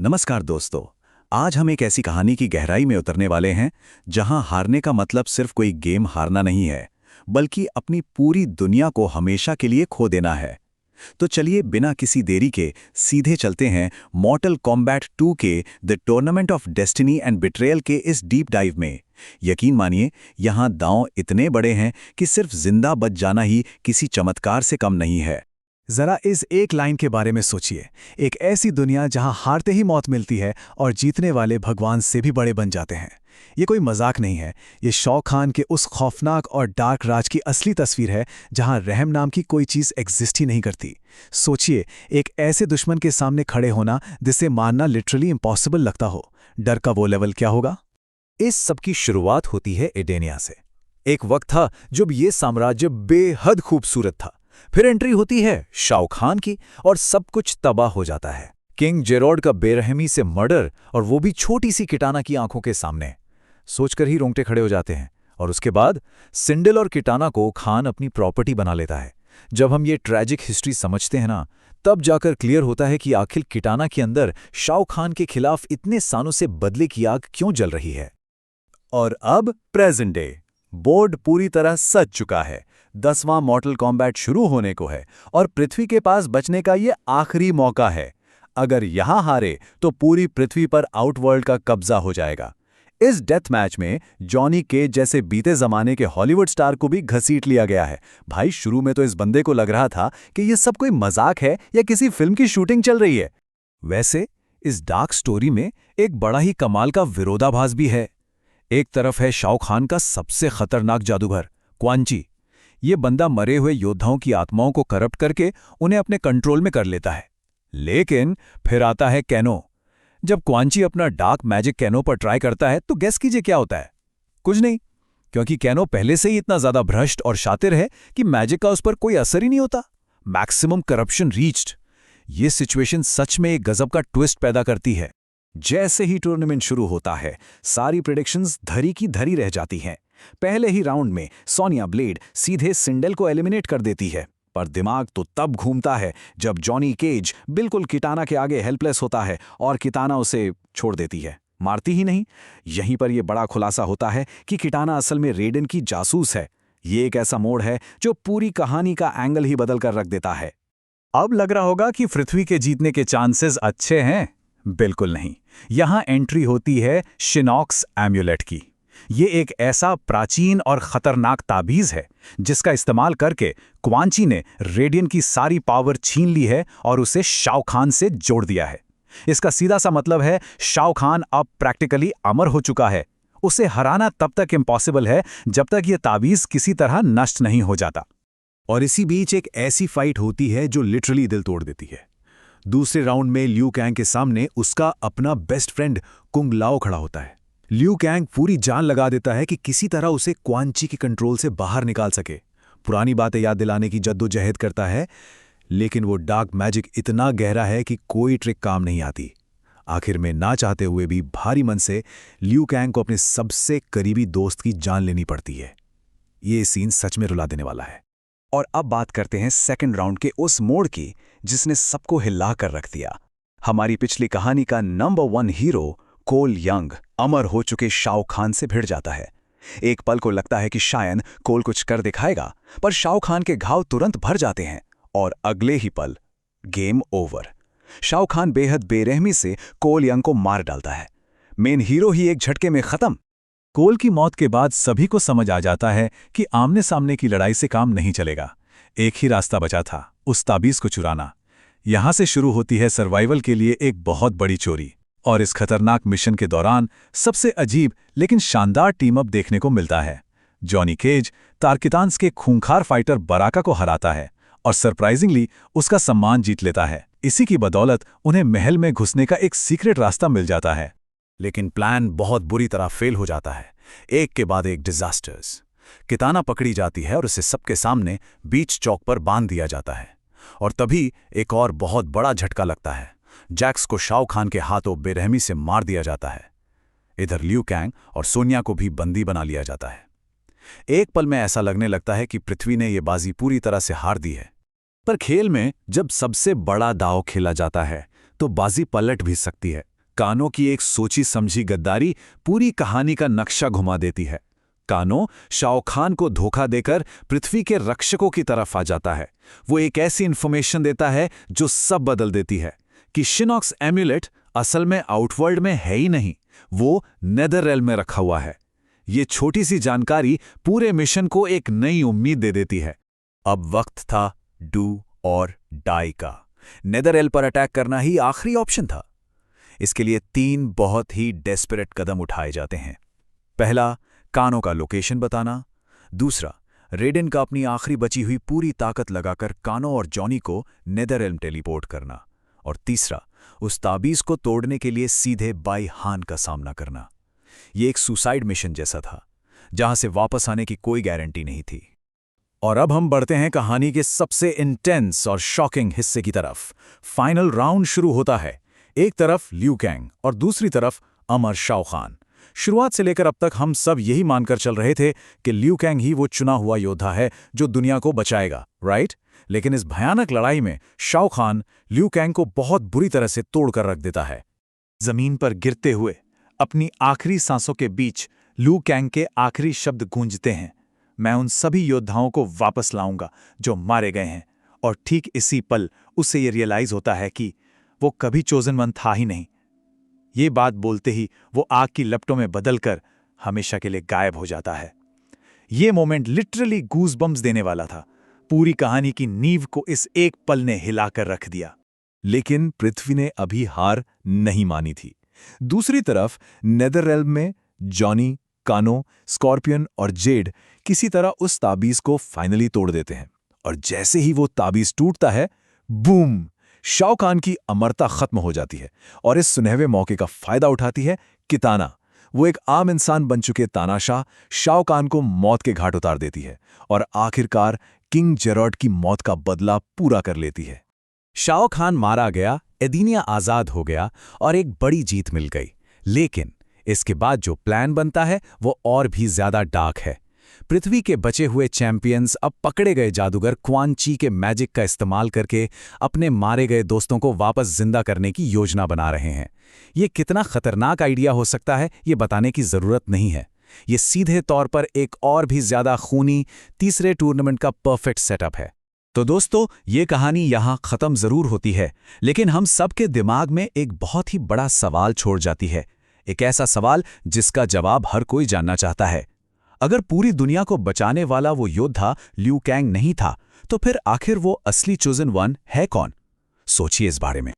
नमस्कार दोस्तों। आज हम एक ऐसी कहानी की गहराई में उतरने वाले हैं जहां हारने का मतलब सिर्फ कोई गेम हारना नहीं है, बल्कि अपनी पूरी दुनिया को हमेशा के लिए खो देना है। तो चलिए बिना किसी देरी के सीधे चलते हैं मॉर्टल कॉम्बैट 2 के the tournament of destiny and betrayal के इस डीप डाइव में। यकीन मानिए, यहां दांव इतने बड़े हैं कि सिर्फ जिंदा बच जाना ही किसी चमत्कार से कम नहीं है। जरा इस एक लाइन के बारे में सोचिए। एक ऐसी दुनिया जहां हारते ही मौत मिलती है और जीतने वाले भगवान से भी बड़े बन जाते हैं। ये कोई मजाक नहीं है, ये शौक खान के उस खौफनाक और डार्क राज की असली तस्वीर है जहां रहम नाम की कोई चीज़ एग्जिस्ट ही नहीं करती। सोचिए, एक ऐसे दुश्मन के सामने खड़े होना जिसे मानना लिटरली इम्पॉसिबल लगता हो। डर का वो लेवल क्या होगा? इस सब की शुरुआत होती है एडेनिया से। एक वक्त था जब ये साम्राज्य बेहद खूबसूरत था। फिर एंट्री होती है शाओ खान की और सब कुछ तबाह हो जाता है। किंग जेरोड का बेरहमी से मर्डर, और वो भी छोटी सी किटाना की आंखों के सामने। सोचकर ही रोंगटे खड़े हो जाते हैं। और उसके बाद सिंडिल और किटाना को खान अपनी प्रॉपर्टी बना लेता है। जब हम ये ट्रैजिक हिस्ट्री समझते हैं ना, तब जाकर क्लियर होता है कि आखिर किटाना के अंदर शाओ खान के खिलाफ इतने सालों से बदले की आग क्यों जल रही है। और अब प्रेजेंट डे, बोर्ड पूरी तरह सज चुका है। 10वां मॉर्टल कॉम्बैट शुरू होने को है और पृथ्वी के पास बचने का ये आखिरी मौका है। अगर यहां हारे तो पूरी पृथ्वी पर आउटवर्ल्ड का कब्जा हो जाएगा। इस डेथ मैच में जॉनी केज जैसे बीते जमाने के हॉलीवुड स्टार को भी घसीट लिया गया है। भाई, शुरू में तो इस बंदे को लग रहा था कि ये सब कोई मजाक है या किसी फिल्म की शूटिंग चल रही है। वैसे इस डार्क स्टोरी में एक बड़ा ही कमाल का विरोधाभास भी है। एक तरफ है शाओ खान का सबसे खतरनाक जादूगर क्वान ची। ये बंदा मरे हुए योद्धाओं की आत्माओं को करप्ट करके उन्हें अपने कंट्रोल में कर लेता है। लेकिन फिर आता है कैनो। जब क्वान ची अपना डार्क मैजिक कैनो पर ट्राई करता है तो गेस कीजिए क्या होता है? कुछ नहीं, क्योंकि कैनो पहले से ही इतना ज्यादा भ्रष्ट और शातिर है कि मैजिक का उस पर कोई असर ही नहीं होता। Maximum corruption reached. ये सिचुएशन सच में एक गजब का ट्विस्ट पैदा करती है। जैसे ही टूर्नामेंट शुरू होता है, सारी प्रेडिक्शंस धरी की धरी रह जाती हैं। पहले ही राउंड में सोनिया ब्लेड सीधे सिंडेल को एलिमिनेट कर देती है। पर दिमाग तो तब घूमता है जब जॉनी केज बिल्कुल किटाना के आगे हेल्पलेस होता है और किटाना उसे छोड़ देती है, मारती ही नहीं। यहीं पर यह बड़ा खुलासा होता है कि किटाना असल में रेडन की जासूस है। ये एक ऐसा मोड़ है जो पूरी कहानी का एंगल ही बदल कर रख देता है। अब लग रहा होगा कि पृथ्वी के जीतने के चांसेस अच्छे हैं। बिल्कुल नहीं। यहां एंट्री होती है शिनॉक्स एम्यूलेट की। ये एक ऐसा प्राचीन और खतरनाक ताबीज है जिसका इस्तेमाल करके क्वान ची ने रेडियन की सारी पावर छीन ली है और उसे शाओ खान से जोड़ दिया है। इसका सीधा सा मतलब है शाओ खान अब प्रैक्टिकली अमर हो चुका है। उसे हराना तब तक इम्पॉसिबल है जब तक ये ताबीज किसी तरह नष्ट नहीं हो जाता। और इसी बीच एक ऐसी फाइट होती है जो लिटरली दिल तोड़ देती है। दूसरे राउंड में ल्यू कैंग के सामने उसका अपना बेस्ट फ्रेंड कुंग लाओ खड़ा होता है। ल्यू कैंग पूरी जान लगा देता है कि किसी तरह उसे क्वान ची के कंट्रोल से बाहर निकाल सके। पुरानी बातें याद दिलाने की जद्दोजहद करता है, लेकिन वो डार्क मैजिक इतना गहरा है कि कोई ट्रिक काम नहीं आती। आखिर में ना चाहते हुए भी भारी मन से ल्यू कैंग को अपने सबसे करीबी दोस्त की जान लेनी पड़ती है। ये सीन सच में रुला देने वाला है। और अब बात करते हैं सेकंड राउंड के उस मोड़ की जिसने सबको हिला कर रख दिया। हमारी पिछली कहानी का नंबर 1 हीरो कोल यंग अमर हो चुके शाओ खान से भिड़ जाता है। एक पल को लगता है कि शायद कोल कुछ कर दिखाएगा, पर शाओ खान के घाव तुरंत भर जाते हैं और अगले ही पल गेम ओवर। शाओ खान बेहद बेरहमी से कोल यंग को मार डालता है। मेन हीरो ही एक झटके में खत्म। कोल की मौत के बाद सभी को समझ आ जाता है कि आमने सामने की लड़ाई से काम नहीं चलेगा। एक ही रास्ता बचा था, उस ताबीज को चुराना। यहां से शुरू होती है सर्वाइवल के लिए एक बहुत बड़ी चोरी। और इस खतरनाक मिशन के दौरान सबसे अजीब लेकिन शानदार टीम अप देखने को मिलता है। जॉनी केज तार्कितांस के खूंखार फाइटर बराका को हराता है और सरप्राइजिंगली उसका सम्मान जीत लेता है। इसी की बदौलत उन्हें महल में घुसने का एक सीक्रेट रास्ता मिल जाता है। लेकिन प्लान बहुत बुरी तरह फेल हो जाता है। एक के बाद एक डिजास्टर्स। किटाना पकड़ी जाती है और उसे सबके सामने बीच चौक पर बांध दिया जाता है। और तभी एक और बहुत बड़ा झटका लगता है। जैक्स को शाओ खान के हाथों बेरहमी से मार दिया जाता है। इधर ल्यू कैंग और सोनिया को भी बंदी बना लिया जाता है। एक पल में ऐसा लगने लगता है कि पृथ्वी ने यह बाजी पूरी तरह से हार दी है। पर खेल में जब सबसे बड़ा दांव खेला जाता है तो बाजी पलट भी सकती है। कानो की एक सोची समझी गद्दारी पूरी कहानी का नक्शा घुमा देती है। कानो शाओ खान को धोखा देकर पृथ्वी के रक्षकों की तरफ आ जाता है। वो एक ऐसी इंफॉर्मेशन देता है जो सब बदल देती है कि शिनॉक्स एम्यूलेट असल में आउटवर्ल्ड में है ही नहीं, वो नेदर रेल्म में रखा हुआ है। ये छोटी सी जानकारी पूरे मिशन को एक नई उम्मीद दे देती है। अब वक्त था डू और डाई का। नेदररेल पर अटैक करना ही आखिरी ऑप्शन था। इसके लिए 3 बहुत ही डेस्परेट कदम उठाए जाते हैं। पहला, कानो का लोकेशन बताना। दूसरा, रेडेन का अपनी आखिरी बची हुई पूरी ताकत लगाकर कानो और जॉनी को नेदररेल्म टेलीपोर्ट करना। और तीसरा, उस ताबीज को तोड़ने के लिए सीधे बाई हान का सामना करना। ये एक सुसाइड मिशन जैसा था, जहां से वापस आने की कोई गारंटी नहीं थी। और अब हम बढ़ते हैं कहानी के सबसे इंटेंस और शॉकिंग हिस्से की तरफ। फाइनल राउंड शुरू होता है। एक तरफ ल्यू कैंग और दूसरी तरफ अमर शाओ खान। शुरुआत से लेकर अब तक हम सब यही मानकर चल रहे थे कि ल्यू कैंग ही वो चुना हुआ योद्धा है जो दुनिया को बचाएगा, राइट? लेकिन इस भयानक लड़ाई में शाओ खान ल्यू कैंग को बहुत बुरी तरह से तोड़कर रख देता है। जमीन पर गिरते हुए अपनी आखिरी सांसों के बीच ल्यू कैंग के आखिरी शब्द गूंजते हैं, मैं उन सभी योद्धाओं को वापस लाऊंगा जो मारे गए हैं। और ठीक इसी पल उसे ये रियलाइज होता है कि वो कभी चोजन वन था ही नहीं। ये बात बोलते ही वो आग की लपटों में बदलकर हमेशा के लिए गायब हो जाता है। ये मोमेंट लिटरली गूज़बम्प्स देने वाला था। पूरी कहानी की नींव को इस एक पल ने हिलाकर रख दिया। लेकिन पृथ्वी ने अभी हार नहीं मानी थी। दूसरी तरफ नेदररेल्म में जॉनी, कानो, स्कॉर्पियन और जेड किसी तरह उस ताबीज को फाइनली तोड़ देते हैं। और जैसे ही वो ताबीज टूटता है, बूम! शाओ खान की अमरता खत्म हो जाती है। और इस सुनहरे मौके का फायदा उठाती है किताना। वो एक आम इंसान बन चुके तानाशाह शाओ खान को मौत के घाट उतार देती है और आखिरकार किंग जेरॉड की मौत का बदला पूरा कर लेती है। शाओ खान मारा गया, एदीनिया आजाद हो गया और एक बड़ी जीत मिल गई। लेकिन इसके बाद जो प्लान बनता है वो और भी ज्यादा डार्क है। पृथ्वी के बचे हुए चैंपियंस अब पकड़े गए जादूगर क्वान ची के मैजिक का इस्तेमाल करके अपने मारे गए दोस्तों को वापस जिंदा करने की योजना बना रहे हैं। ये कितना खतरनाक आइडिया हो सकता है ये बताने की जरूरत नहीं है। ये सीधे तौर पर एक और भी ज्यादा खूनी तीसरे टूर्नामेंट का परफेक्ट सेटअप है। तो दोस्तों, ये कहानी यहाँ खत्म जरूर होती है, लेकिन हम सबके दिमाग में एक बहुत ही बड़ा सवाल छोड़ जाती है। एक ऐसा सवाल जिसका जवाब हर कोई जानना चाहता है। अगर पूरी दुनिया को बचाने वाला वो योद्धा ल्यू कैंग नहीं था, तो फिर आखिर वो असली चोजन वन है कौन? सोचिए इस बारे में।